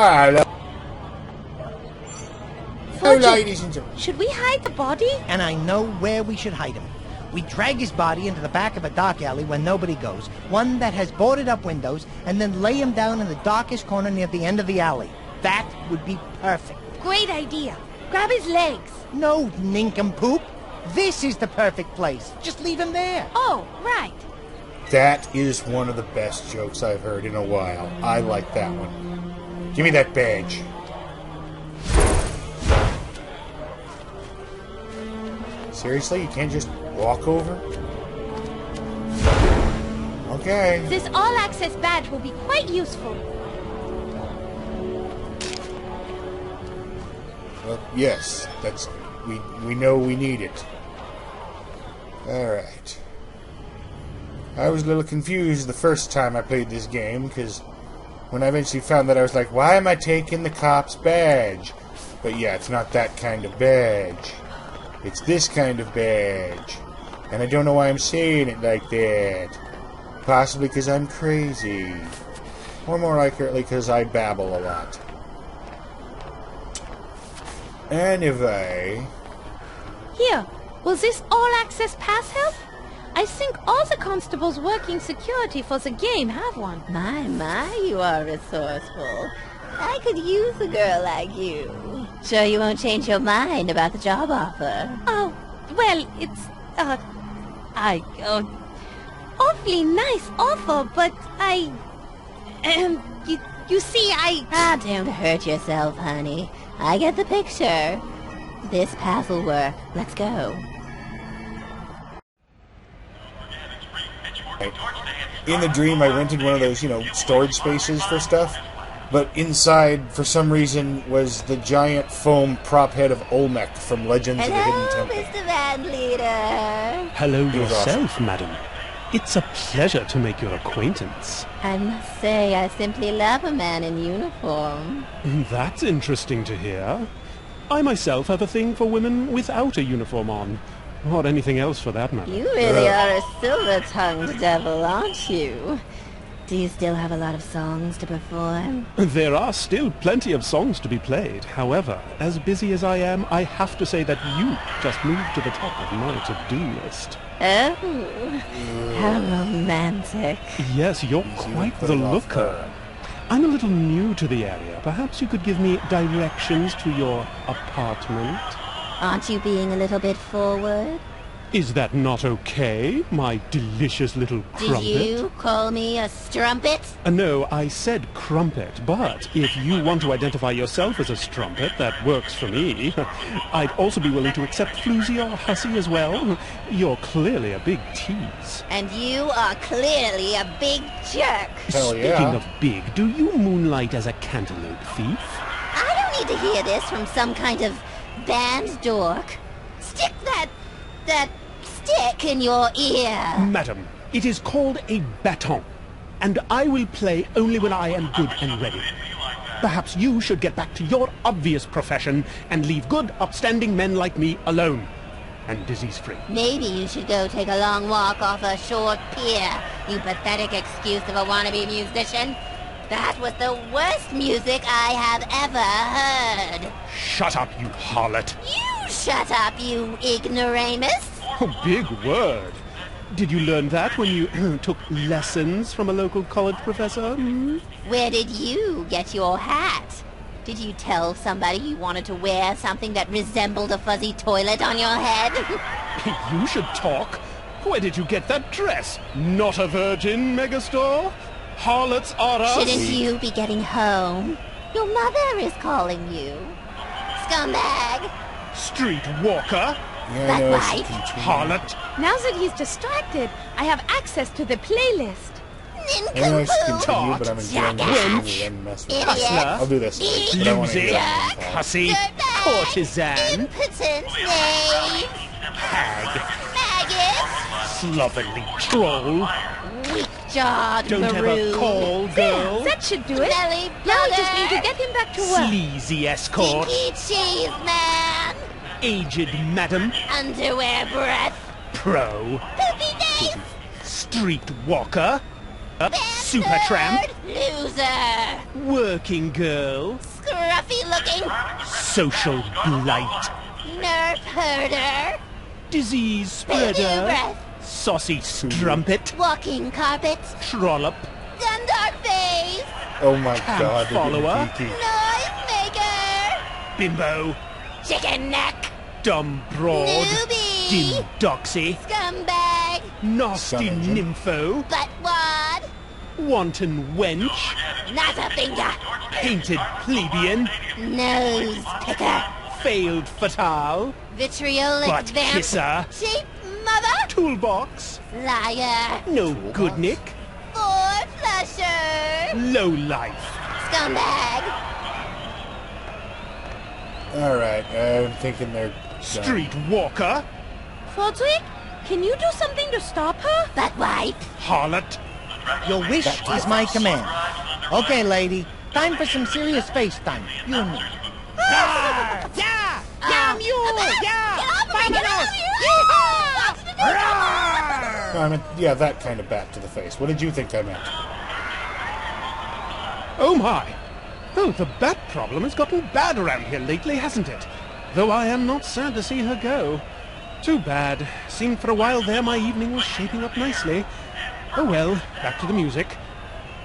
Hello. Fortune, Ladies and gentlemen. should we hide the body? And I know where we should hide him. We drag his body into the back of a dark alley where nobody goes, one that has boarded up windows, and then lay him down in the darkest corner near the end of the alley. That would be perfect. Great idea. Grab his legs. No, nincompoop. This is the perfect place. Just leave him there. Oh, right. That is one of the best jokes I've heard in a while. I like that one. Give me that badge. Seriously? You can't just walk over? Okay. This all-access badge will be quite useful. Well, yes, that's... We know we need it. Alright. I was a little confused the first time I played this game, because when I eventually found that, I was like, why am I taking the cop's badge? But yeah, it's not that kind of badge. It's this kind of badge. And I don't know why I'm saying it like that. Possibly because I'm crazy. Or more likely because I babble a lot. Anyway... Here, will this all-access pass help? I think all the constables working security for the game have one. My, you are resourceful. I could use a girl like you. Sure you won't change your mind about the job offer? Oh, well, it's, awfully nice offer, but you see, don't hurt yourself, honey. I get the picture. This path will work. Let's go. In the dream, I rented one of those, storage spaces for stuff. But inside, for some reason, was the giant foam prop head of Olmec from Legends of the Hidden Temple. Mr. Van Leader. Hello yourself, awesome. madam. It's a pleasure to make your acquaintance. I must say, I simply love a man in uniform. That's interesting to hear. I myself have a thing for women without a uniform on. Or anything else for that matter. You really are a silver-tongued devil, aren't you? Do you still have a lot of songs to perform? There are still plenty of songs to be played. However, as busy as I am, I have to say that you just moved to the top of my to-do list. Oh, how romantic. Yes, you're quite the looker. I'm a little new to the area. Perhaps you could give me directions to your apartment? Aren't you being a little bit forward? Is that not okay, my delicious little crumpet? Did you call me a strumpet? No, I said crumpet, but if you want to identify yourself as a strumpet, that works for me. I'd also be willing to accept floozy or hussy as well. You're clearly a big tease. And you are clearly a big jerk. Hell yeah. Speaking of big, do you moonlight as a cantaloupe thief? I don't need to hear this from some kind of band dork. Stick that stick in your ear. Madam, it is called a baton, and I will play only when I am good and ready. Perhaps you should get back to your obvious profession and leave good, upstanding men like me alone. And disease-free. Maybe you should go take a long walk off a short pier, you pathetic excuse of a wannabe musician. That was the worst music I have ever heard. Shut up, you harlot. You shut up, you ignoramus. Oh, big word. Did you learn that when you took lessons from a local college professor? Hmm? Where did you get your hat? Did you tell somebody you wanted to wear something that resembled a fuzzy toilet on your head? You should talk. Where did you get that dress? Not a virgin, Megastore? Harlots are us. Shouldn't you be getting home? Your mother is calling you. Scumbag. Streetwalker. Yeah, That I know, right? it's Harlot. now that he's distracted, I have access to the playlist. I know I should Nincompoop. continue, but I'm enjoying Jackass. this and mess with it. Idiot. Hustler. I'll do this. But I want to Loser. hear that one. Hussy. Dirtbag. Courtesan. Impotent knave. Hag. Maggot. Slovenly troll. Weak-jawed Don't maroon. ever call, girl. That should do it. Smelly Now we just brother. need to get him back to work. Sleazy escort. Stinky cheese man. Aged madam. Underwear breath. Pro. Poopy face. Streetwalker. Supertramp. Loser. Working girl. Scruffy looking. Social blight. Nerf herder. Disease Baby spreader. breath. Saucy strumpet. Walking carpet. Trollop. Gundar face. Oh my Camp god, they're getting follower. geeky. Noisemaker. Bimbo. Chicken neck. Dumb broad. Newbie. Dim doxy. Scumbag. Nasty Sun engine. nympho. Buttwad. Wanton wench. Nozzafinger. Painted plebeian. Nose picker. Failed fatale. Vitriolic Butt vamp. kisser. Cheap mother. Toolbox. Liar. No good Nick. Four flusher. Low life. Scumbag. Alright, I'm thinking they're done. Street walker. Fordwick, can you do something to stop her? Buttwipe. Harlot. Your wish is my command. Okay, lady. Time for some serious face time. You and me. Yeah! Yeah, you! Yeah! Vámonos! I meant, yeah, that kind of bat to the face. What did you think I meant? Oh my! Oh, the bat problem has gotten bad around here lately, hasn't it? Though I am not sad to see her go. Too bad. Seemed for a while there my evening was shaping up nicely. Oh well, back to the music.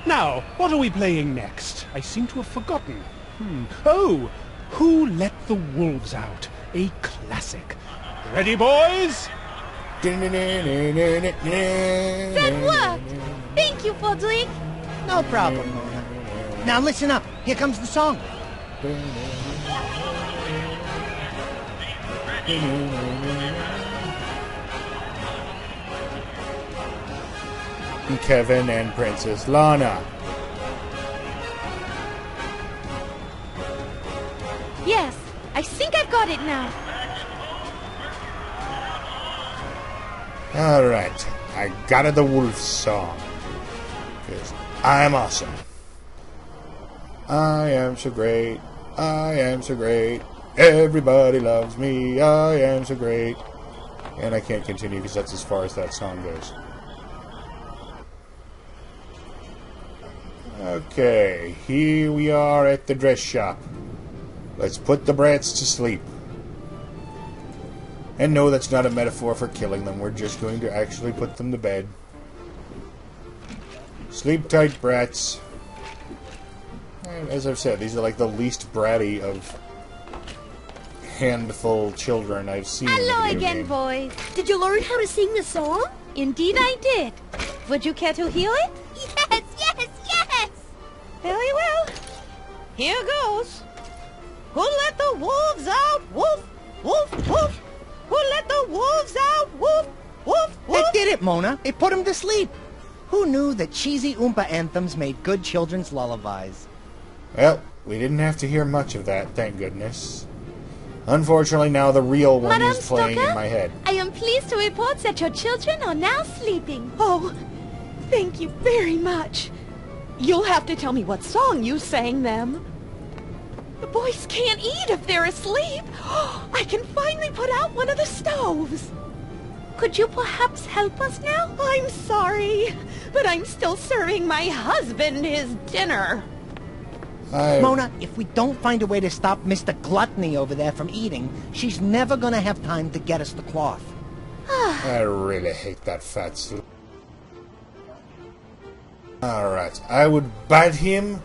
Now, what are we playing next? I seem to have forgotten. Oh! Who Let the Wolves Out? A classic. Ready, boys? That worked! Thank you, Fordwick. No problem, Mona. Now listen up. Here comes the song. Kevin and Princess Lana. Yes, I think I've got it now. Alright, I got the wolf song. Because I'm awesome. I am so great. I am so great. Everybody loves me. I am so great. And I can't continue because that's as far as that song goes. Okay, here we are at the dress shop. Let's put the brats to sleep. And no, that's not a metaphor for killing them. We're just going to actually put them to bed. Sleep tight, brats. And as I've said, these are like the least bratty of handful children I've seen. in a Hello video again, game. boys. Did you learn how to sing the song? Indeed I did. Would you care to hear it? Yes, yes, yes. Very well. Here goes. Who let the wolves out? Woof, woof, woof. Who let the wolves out? Woof, woof, They woof. did it, Mona. They put him to sleep. Who knew that cheesy Oompa anthems made good children's lullabies? Well, we didn't have to hear much of that, thank goodness. Unfortunately, now the real one Madame is playing Stoker, in my head. I am pleased to report that your children are now sleeping. Oh, thank you very much. You'll have to tell me what song you sang them. The boys can't eat if they're asleep. I can finally put out one of the stoves. Could you perhaps help us now? I'm sorry, but I'm still serving my husband his dinner. Mona, if we don't find a way to stop Mr. Gluttony over there from eating, she's never gonna have time to get us the cloth. I really hate that fat slut. Alright, I would bite him,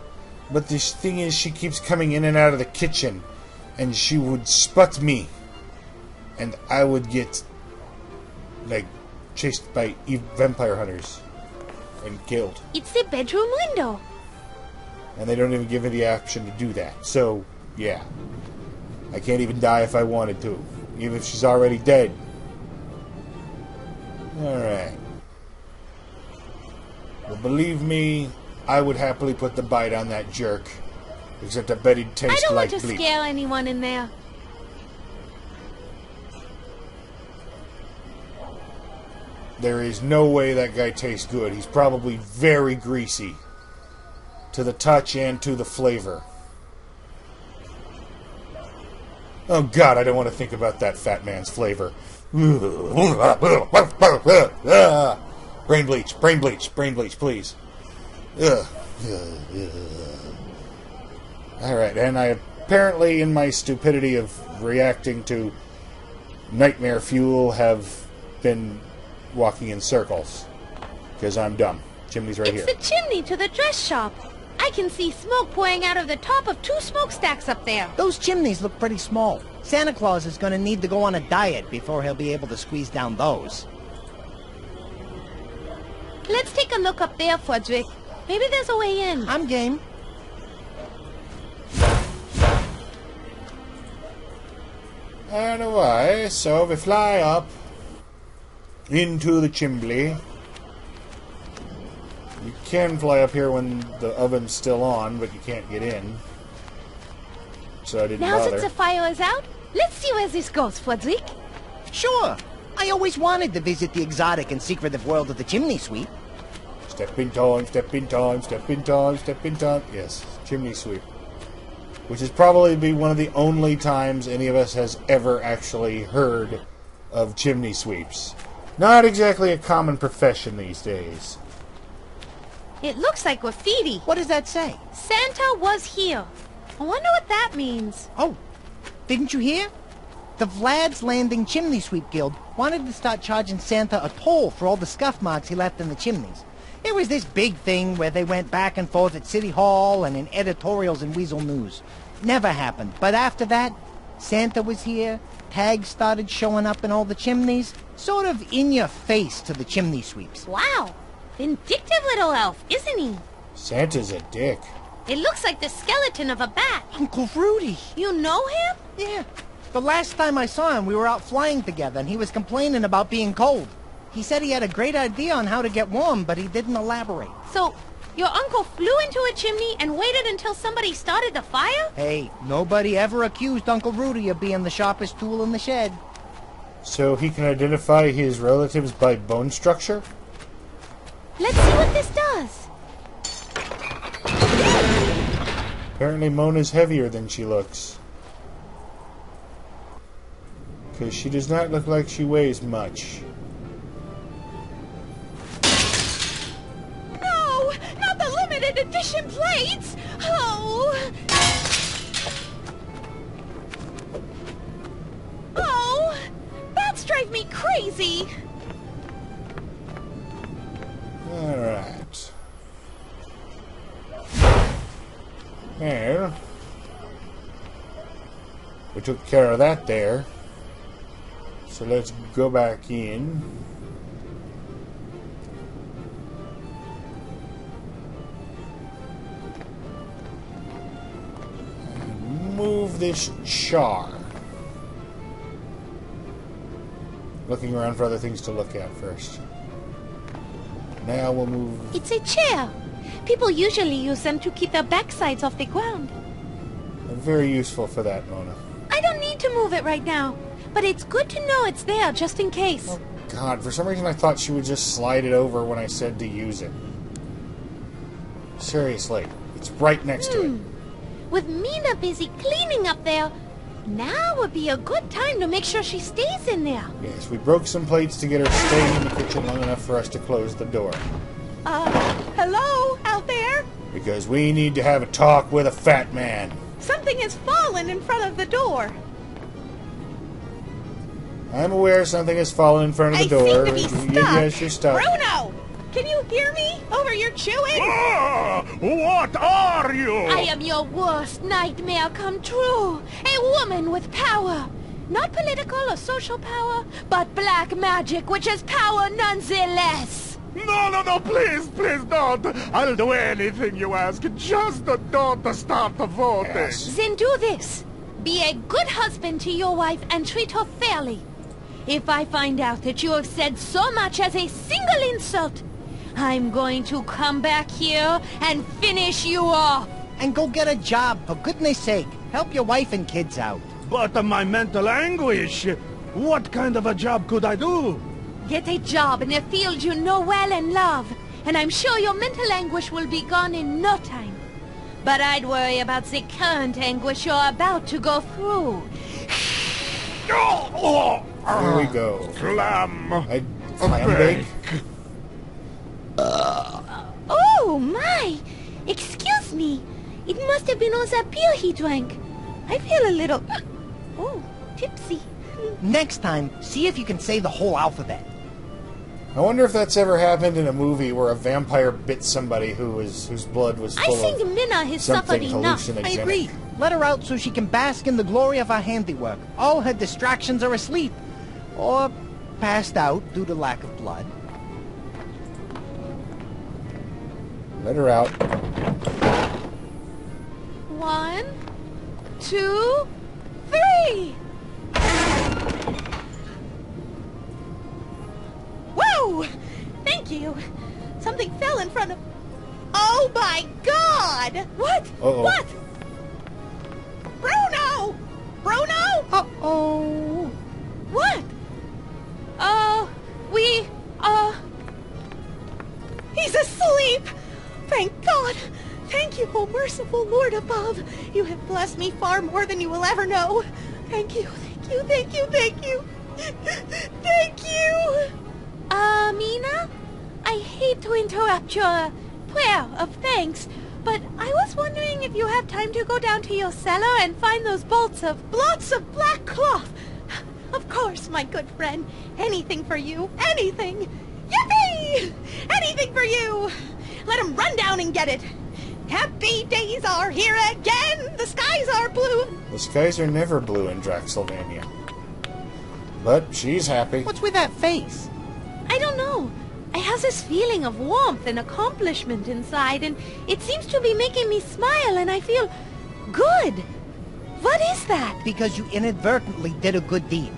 but this thing is she keeps coming in and out of the kitchen, and she would spot me, and I would get, like, chased by vampire hunters and killed. It's the bedroom window. And they don't even give me the option to do that. So, yeah. I can't even die if I wanted to. Even if she's already dead. Alright. Well, believe me, I would happily put the bite on that jerk. Except I bet he'd I taste don't like want to bleep. scare anyone in there. There is no way that guy tastes good. He's probably very greasy. To the touch and to the flavor. Oh God, I don't want to think about that fat man's flavor. Brain bleach, brain bleach, brain bleach, please. Ugh. Alright, and I apparently, in my stupidity of reacting to nightmare fuel, have been walking in circles. Because I'm dumb. Chimney's right here. It's the chimney to the dress shop. I can see smoke pouring out of the top of 2 smokestacks up there. Those chimneys look pretty small. Santa Claus is going to need to go on a diet before he'll be able to squeeze down those. Let's take a look up there, Fudrick. Maybe there's a way in. I'm game. And away, so we fly up into the chimney. You can fly up here when the oven's still on, but you can't get in. So I didn't Now bother. since the fire is out, let's see where this goes, Fudrick. Sure. I always wanted to visit the exotic and secretive world of the chimney sweep. Step in time, step in time, step in time, step in time. Yes, chimney sweep. Which is probably be one of the only times any of us has ever actually heard of chimney sweeps. Not exactly a common profession these days. It looks like graffiti. What does that say? Santa was here. I wonder what that means. Oh, didn't you hear? The Vlad's Landing Chimney Sweep Guild wanted to start charging Santa a toll for all the scuff marks he left in the chimneys. It was this big thing where they went back and forth at City Hall and in editorials in Weasel News. Never happened. But after that, Santa was here, tags started showing up in all the chimneys, sort of in your face to the chimney sweeps. Wow. Vindictive little elf, isn't he? Santa's a dick. It looks like the skeleton of a bat. Uncle Rudy. You know him? Yeah. The last time I saw him, we were out flying together, and he was complaining about being cold. He said he had a great idea on how to get warm, but he didn't elaborate. So, your uncle flew into a chimney and waited until somebody started the fire? Hey, nobody ever accused Uncle Rudy of being the sharpest tool in the shed. So he can identify his relatives by bone structure? Let's see what this does. Apparently Mona's heavier than she looks. Because she does not look like she weighs much. No! Not the limited edition plates! Oh! Oh! Bats drive me crazy! Alright. Well, we took care of that there. So let's go back in. And move this char. Looking around for other things to look at first. Now we'll move... It's a chair. People usually use them to keep their backsides off the ground. Very useful for that, Mona. I don't need to move it right now, but it's good to know it's there just in case. Oh, God, for some reason I thought she would just slide it over when I said to use it. Seriously, it's right next to it. With Mina busy cleaning up there, now would be a good time to make sure she stays in there. Yes, we broke some plates to get her staying in the kitchen long enough for us to close the door. Hello, out there? Because we need to have a talk with a fat man. Something has fallen in front of the door. I'm aware something has fallen in front of the door. I seem to be stuck. Yes, you're stuck. Bruno, can you hear me over your chewing? What are you? I am your worst nightmare come true. A woman with power. Not political or social power, but black magic, which is power nonetheless. No, please don't. I'll do anything you ask. Just don't start the voting. Yes. Then do this. Be a good husband to your wife and treat her fairly. If I find out that you have said so much as a single insult, I'm going to come back here and finish you off. And go get a job, for goodness sake. Help your wife and kids out. But my mental anguish. What kind of a job could I do? Get a job in a field you know well and love, and I'm sure your mental anguish will be gone in no time. But I'd worry about the current anguish you're about to go through. There we go. Clam. Clam bake? Oh, my! Excuse me. It must have been all that beer he drank. I feel a little... Oh, tipsy. Next time, see if you can say the whole alphabet. I wonder if that's ever happened in a movie where a vampire bit somebody whose blood was full I think of Minna has suffered something enough. hallucinogenic. I agree. Let her out so she can bask in the glory of her handiwork. All her distractions are asleep. Or passed out due to lack of blood. Let her out. 1, 2, 3. Whoa! Thank you. Something fell in front of... Oh my God! What? Uh-oh. What? Bruno! Bruno? Uh-oh. What? He's asleep! Thank God! Thank you, oh merciful Lord above! You have blessed me far more than you will ever know! Thank you, thank you, thank you, thank you! Thank you! Mina? I hate to interrupt your prayer of thanks, but I was wondering if you have time to go down to your cellar and find those blots of black cloth. Of course, my good friend. Anything for you. Anything. Yippee! Anything for you. Let him run down and get it. Happy days are here again. The skies are blue. The skies are never blue in Draxylvania. But she's happy. What's with that face? I don't know. I have this feeling of warmth and accomplishment inside, and it seems to be making me smile, and I feel good. What is that? Because you inadvertently did a good deed.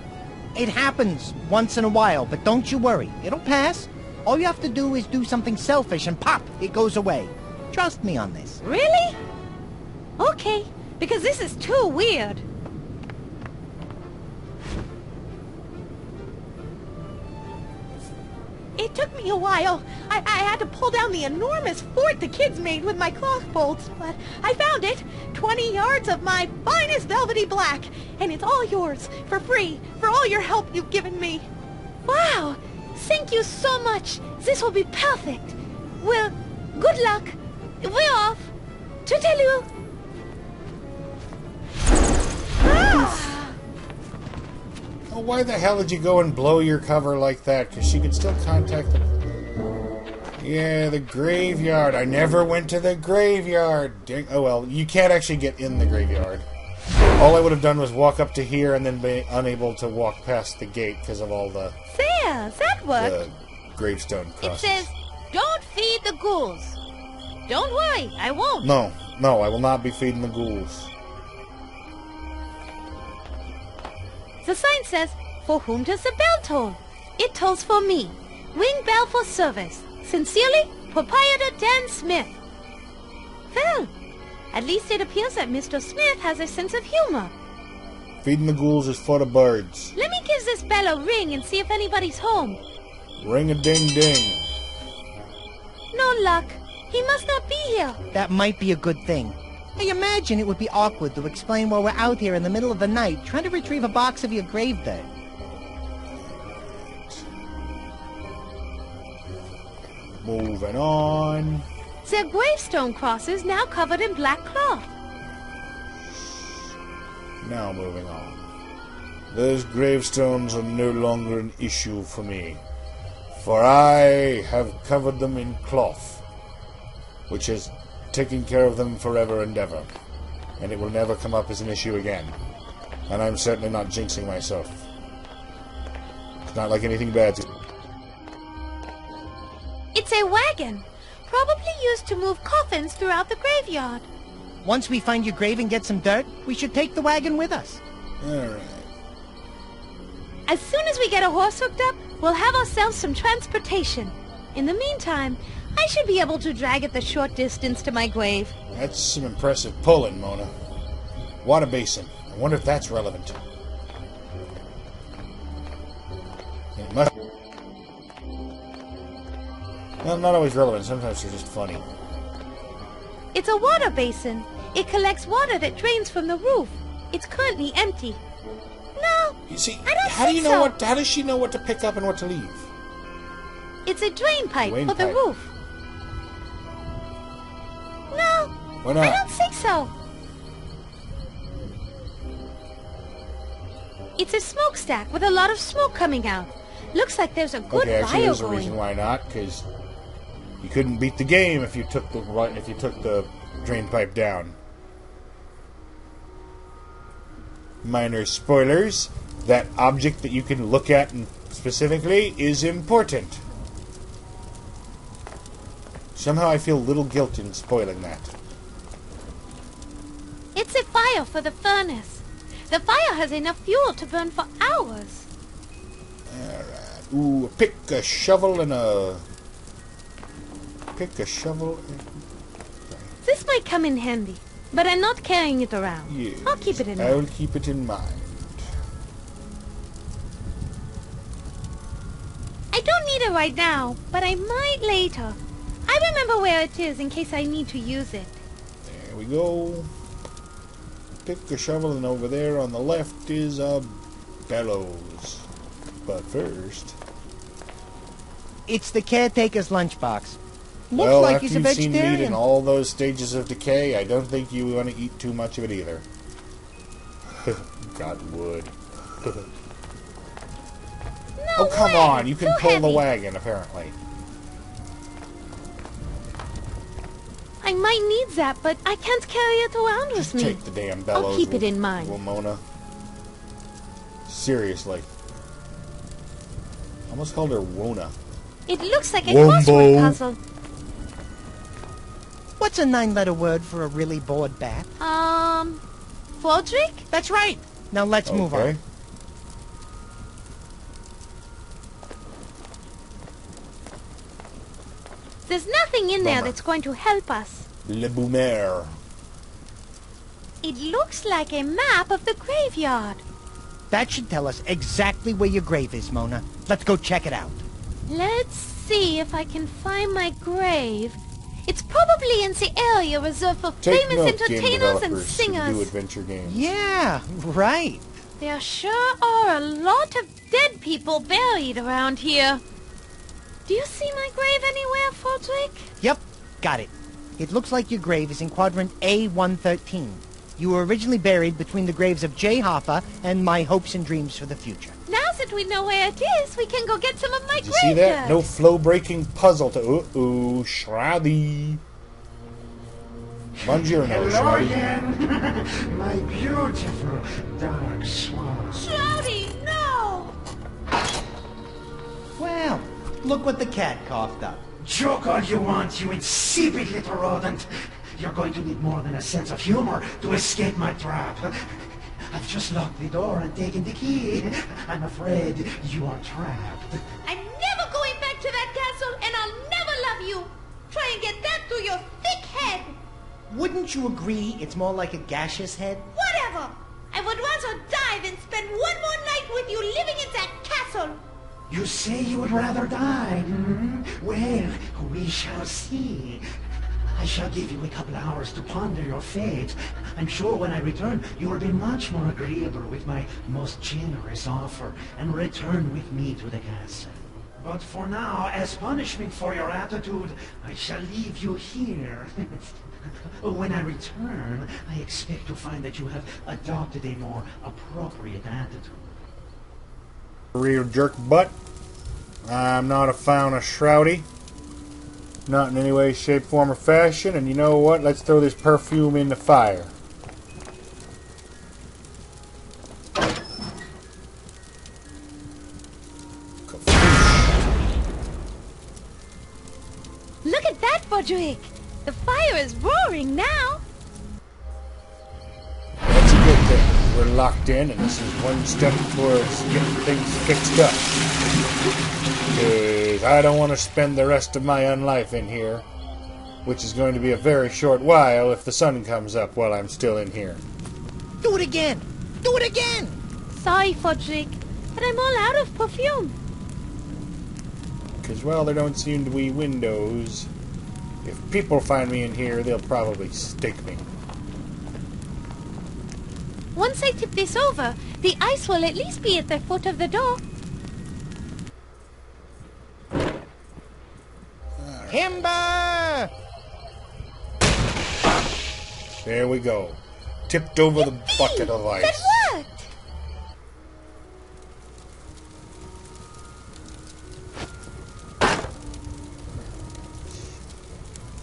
It happens once in a while, but don't you worry. It'll pass. All you have to do is do something selfish and pop, it goes away. Trust me on this. Really? Okay, because this is too weird. It took me a while. I had to pull down the enormous fort the kids made with my cloth bolts, but I found it. 20 yards of my finest velvety black, and it's all yours, for free, for all your help you've given me. Wow! Thank you so much. This will be perfect. Well, good luck. We're off. Toodaloo. Ah! Oh, why the hell did you go and blow your cover like that? Because she could still contact them. Yeah, the graveyard. I never went to the graveyard. Dang. Oh, well, you can't actually get in the graveyard. All I would have done was walk up to here and then be unable to walk past the gate because of all the... There, that worked. Gravestone It crosses. says, don't feed the ghouls. Don't worry, I won't. No, I will not be feeding the ghouls. The sign says, for whom does the bell toll? It tolls for me. Ring bell for service. Sincerely, Proprietor Dan Smith. Well, at least it appears that Mr. Smith has a sense of humor. Feeding the ghouls is for the birds. Let me give this bell a ring and see if anybody's home. Ring-a-ding-ding. No luck. He must not be here. That might be a good thing. I imagine it would be awkward to explain why we're out here in the middle of the night trying to retrieve a box of your grave dirt. Moving on. Their gravestone cross is now covered in black cloth. Now moving on. Those gravestones are no longer an issue for me, for I have covered them in cloth, which has taken care of them forever and ever, and it will never come up as an issue again. And I'm certainly not jinxing myself. It's not like anything bad. It's a wagon, probably used to move coffins throughout the graveyard. Once we find your grave and get some dirt, we should take the wagon with us. Alright. As soon as we get a horse hooked up, we'll have ourselves some transportation. In the meantime, I should be able to drag it the short distance to my grave. That's some impressive pulling, Mona. Water basin. I wonder if that's relevant. It must. Well, not always relevant. Sometimes they're just funny. It's a water basin. It collects water that drains from the roof. It's currently empty. No, You see, I don't how do you think know so. what? How does she know what to pick up and what to leave? It's a drain pipe Drain for the pipe. roof. No, Why not? I don't think so. It's a smokestack with a lot of smoke coming out. Looks like there's a good Okay, actually, fire there's a going. reason why not, because you couldn't beat the game if you took the drain pipe down. Minor spoilers. That object that you can look at specifically is important. Somehow I feel little guilt in spoiling that. It's a fire for the furnace. The fire has enough fuel to burn for hours. Alright. Ooh, pick a shovel and a... Pick a shovel and... This might come in handy, but I'm not carrying it around. Yes, I'll keep it in I'll mind. keep it in mind. I don't need it right now, but I might later. I remember where it is in case I need to use it. There we go. Pick a shovel, and over there on the left is a bellows. But first... It's the caretaker's lunchbox. Looks well, like after he's a you've seen meat in vegetarian. all those stages of decay, I don't think you want to eat too much of it either. God would. No Oh, come way, on. You can too pull the heavy. wagon, apparently. I might need that, but I can't carry it around Just with me. take the damn bellows. I'll keep it in mind. Ramona. Seriously. Almost called her Wona. It looks like a Wombo. crossword puzzle. What's a 9-letter word for a really bored bat? Fodrick? That's right. Now let's move on. There's nothing in there Bummer. that's going to help us. Le Boomer. It looks like a map of the graveyard. That should tell us exactly where your grave is, Mona. Let's go check it out. Let's see if I can find my grave. It's probably in the area reserved for Take famous note, game entertainers and developers who do singers. adventure games. Yeah, right. There sure are a lot of dead people buried around here. Do you see my grave anywhere, Fodrick? Yep, got it. It looks like your grave is in quadrant A113. You were originally buried between the graves of Jay Hoffa and my hopes and dreams for the future. Now that we know where it is, we can go get some of my Did you grave see that? dirt. No flow-breaking puzzle to... Uh-oh, Shroudy. Buongiorno, Hello Shroudy. again, my beautiful dark swan. Shroudy, no! Well, look what the cat coughed up. Joke all you want, you insipid little rodent. You're going to need more than a sense of humor to escape my trap. I've just locked the door and taken the key. I'm afraid you are trapped. I'm never going back to that castle, and I'll never love you. Try and get that through your thick head. Wouldn't you agree it's more like a gaseous head? Whatever. I would rather die than spend one more night with you living in that castle. You say you would rather die, hmm? Well, we shall see. I shall give you a couple hours to ponder your fate. I'm sure when I return, you will be much more agreeable with my most generous offer and return with me to the castle. But for now, as punishment for your attitude, I shall leave you here. When I return, I expect to find that you have adopted a more appropriate attitude. Real jerk butt. I'm not a fan of Shroudy. Not in any way, shape, form, or fashion. And you know what? Let's throw this perfume in the fire. Look at that, Fodrick. The fire is roaring now. That's a good thing. We're locked in, and this is one step towards getting things fixed up. Because I don't want to spend the rest of my unlife in here, which is going to be a very short while if the sun comes up while I'm still in here. Do it again! Do it again! Sorry, Fodrick, but I'm all out of perfume. Because, well, there don't seem to be windows. If people find me in here, they'll probably stake me. Once I tip this over, the ice will at least be at the foot of the door. Timber! There we go. Tipped over the bucket of ice. That worked!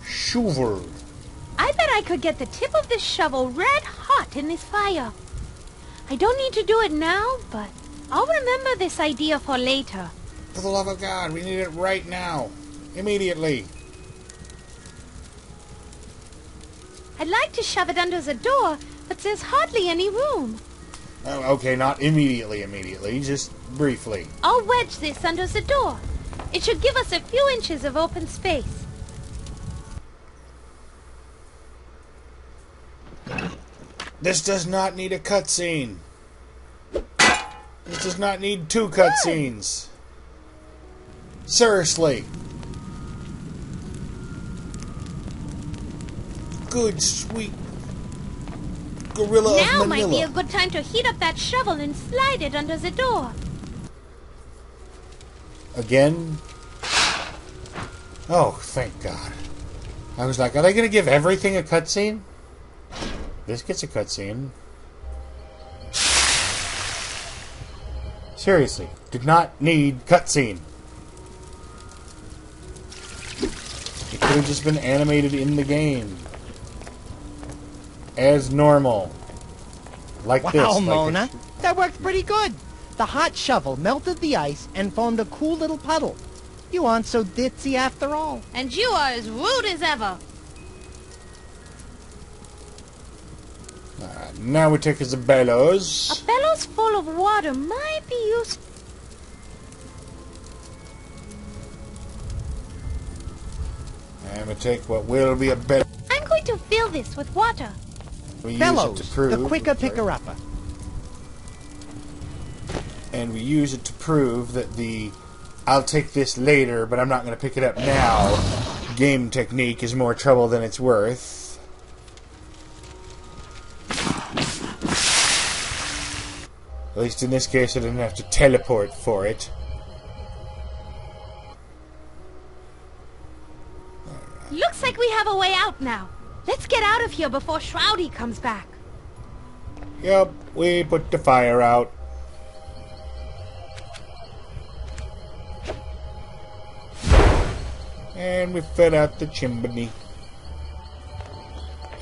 Shovel. I bet I could get the tip of this shovel red hot in this fire. I don't need to do it now, but I'll remember this idea for later. For the love of God, we need it right now. Immediately. I'd like to shove it under the door, but there's hardly any room. Okay, not immediately, just briefly. I'll wedge this under the door. It should give us a few inches of open space. This does not need a cutscene. This does not need 2 cutscenes. Seriously. Good, sweet gorilla of Now Manila. might be a good time to heat up that shovel and slide it under the door. Again? Oh, thank God. I was like, are they going to give everything a cutscene? This gets a cutscene. Seriously, did not need cutscene. It could have just been animated in the game. As normal. Like this. Wow, like Mona, that worked pretty good. The hot shovel melted the ice and formed a cool little puddle. You aren't so ditzy after all. And you are as rude as ever. Now we take us a bellows. A bellows full of water might be useful. And we take what will be a bellows. I'm going to fill this with water. We use it Bellows, to prove, the quicker picker-upper. and we use it to prove that the I'll take this later, but I'm not going to pick it up now game technique is more trouble than it's worth. At least in this case I didn't have to teleport for it. Looks like we have a way out now. Let's get out of here before Shroudy comes back. Yup, we put the fire out. And we fed out the chimney.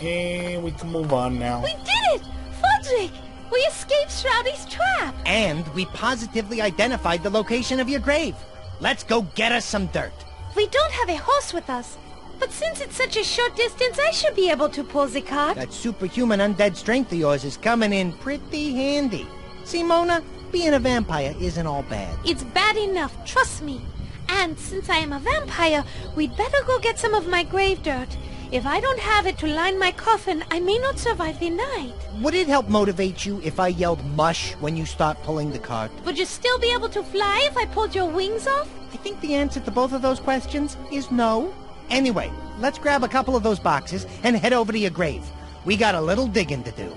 And we can move on now. We did it! Fudrick! We escaped Shroudy's trap! And we positively identified the location of your grave. Let's go get us some dirt. We don't have a horse with us. But since it's such a short distance, I should be able to pull the cart. That superhuman undead strength of yours is coming in pretty handy. See, Mona, being a vampire isn't all bad. It's bad enough, trust me. And since I am a vampire, we'd better go get some of my grave dirt. If I don't have it to line my coffin, I may not survive the night. Would it help motivate you if I yelled mush when you start pulling the cart? Would you still be able to fly if I pulled your wings off? I think the answer to both of those questions is no. Anyway, let's grab a couple of those boxes and head over to your grave. We got a little digging to do.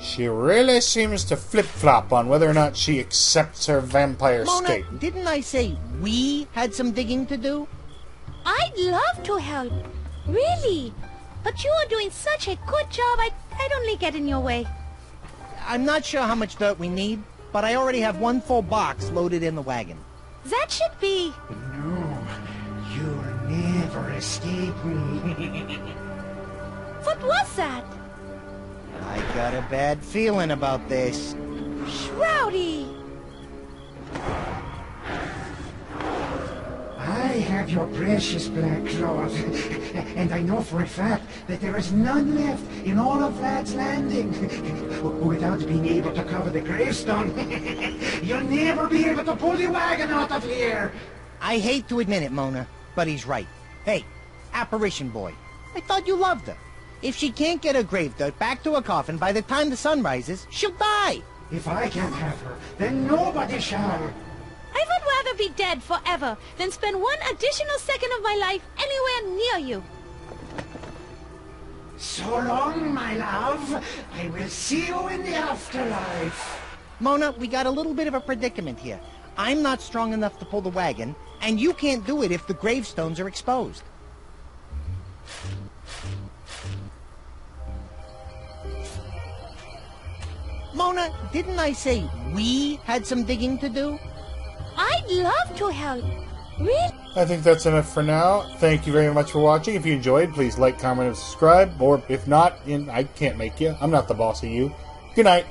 She really seems to flip-flop on whether or not she accepts her vampire Mona, state. didn't I say we had some digging to do? I'd love to help. Really. But you are doing such a good job, I'd only get in your way. I'm not sure how much dirt we need, but I already have one full box loaded in the wagon. That should be... No, you'll never escape me. What was that? I got a bad feeling about this. Shroudy! I have your precious black cloth, and I know for a fact that there is none left in all of Vlad's Landing. Without being able to cover the gravestone, you'll never be able to pull the wagon out of here. I hate to admit it, Mona, but he's right. Hey, apparition boy, I thought you loved her. If she can't get her grave dirt back to her coffin by the time the sun rises, she'll die. If I can't have her, then nobody shall. I would rather be dead forever than spend one additional second of my life anywhere near you. So long, my love. I will see you in the afterlife. Mona, we got a little bit of a predicament here. I'm not strong enough to pull the wagon, and you can't do it if the gravestones are exposed. Mona, didn't I say we had some digging to do? I'd love to help. Really? I think that's enough for now. Thank you very much for watching. If you enjoyed, please like, comment, and subscribe. Or if not, I can't make you. I'm not the boss of you. Good night.